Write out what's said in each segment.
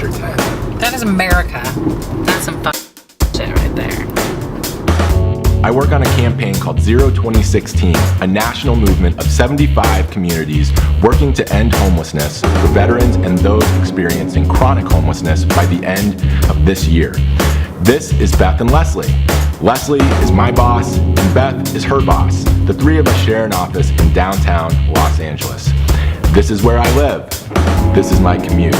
Chapter 10. That is America. That's some shit right there. I work on a campaign called Zero 2016, a national movement of 75 communities working to end homelessness for veterans and those experiencing chronic homelessness by the end of this year. This is Beth and Leslie. Leslie is my boss and Beth is her boss. The three of us share an office in downtown Los Angeles. This is where I live. This is my commute.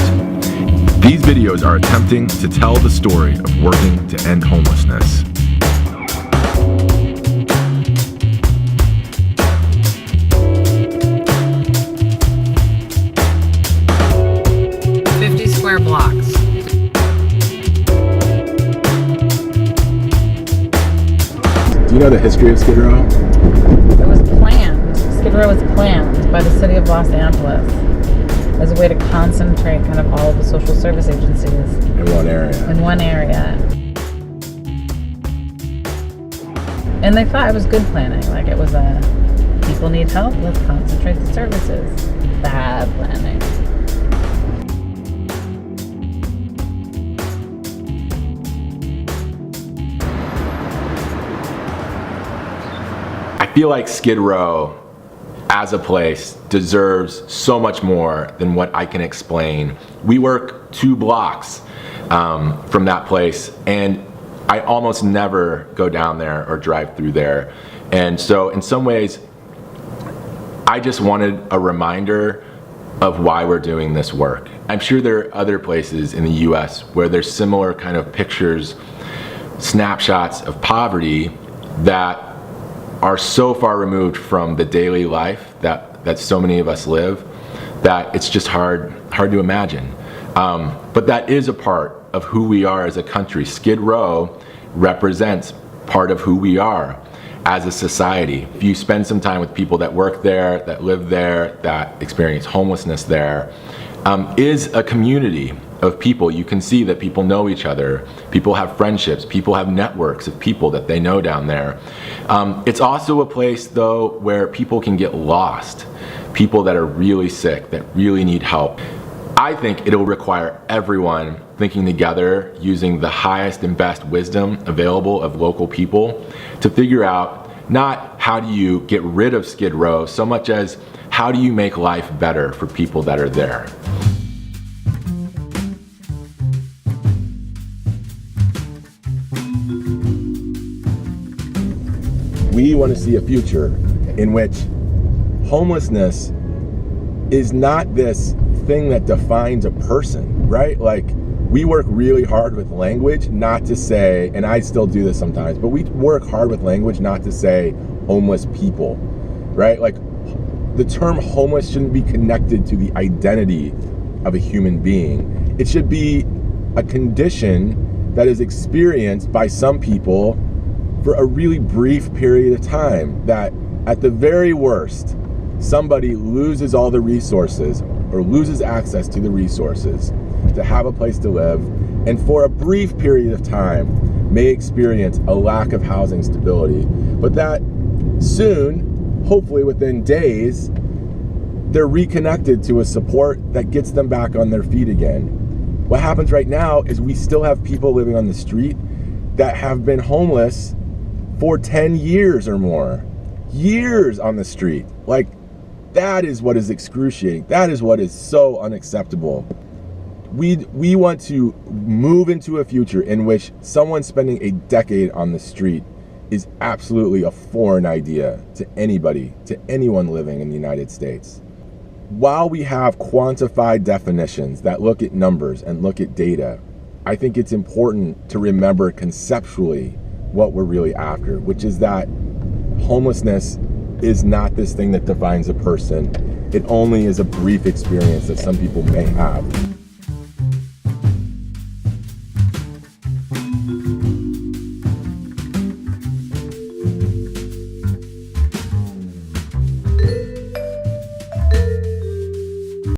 These videos are attempting to tell the story of working to end homelessness. Blocks. Do you know the history of Skid Row? It was planned. Skid Row was planned by the city of Los Angeles as a way to concentrate kind of all of the social service agencies in one area. And they thought it was good planning. Like it was people need help, let's concentrate the services. Bad planning. I feel like Skid Row as a place deserves so much more than what I can explain. We work 2 blocks from that place, and I almost never go down there or drive through there. And so in some ways, I just wanted a reminder of why we're doing this work. I'm sure there are other places in the US where there's similar kind of pictures, snapshots of poverty that are so far removed from the daily life that so many of us live that it's just hard to imagine. But that is a part of who we are as a country. Skid Row represents part of who we are as a society. If you spend some time with people that work there, that live there, that experience homelessness there, is a community of people. You can see that people know each other, people have friendships, people have networks of people that they know down there. It's also a place though where people can get lost, people that are really sick, that really need help. I think it'll require everyone thinking together using the highest and best wisdom available of local people to figure out not how do you get rid of Skid Row so much as how do you make life better for people that are there. We want to see a future in which homelessness is not this thing that defines a person, right? Like, we work really hard with language not to say, and I still do this sometimes, but we work hard with language not to say homeless people, right? Like, the term homeless shouldn't be connected to the identity of a human being. It should be a condition that is experienced by some people for a really brief period of time, that at the very worst, somebody loses all the resources or loses access to the resources to have a place to live, and for a brief period of time may experience a lack of housing stability, but that soon, hopefully within days, they're reconnected to a support that gets them back on their feet again. What happens right now is we still have people living on the street that have been homeless for 10 years or more. Years on the street. Like, that is what is excruciating. That is what is so unacceptable. We want to move into a future in which someone spending a decade on the street is absolutely a foreign idea to anybody, to anyone living in the United States. While we have quantified definitions that look at numbers and look at data, I think it's important to remember conceptually what we're really after, which is that homelessness is not this thing that defines a person. It only is a brief experience that some people may have.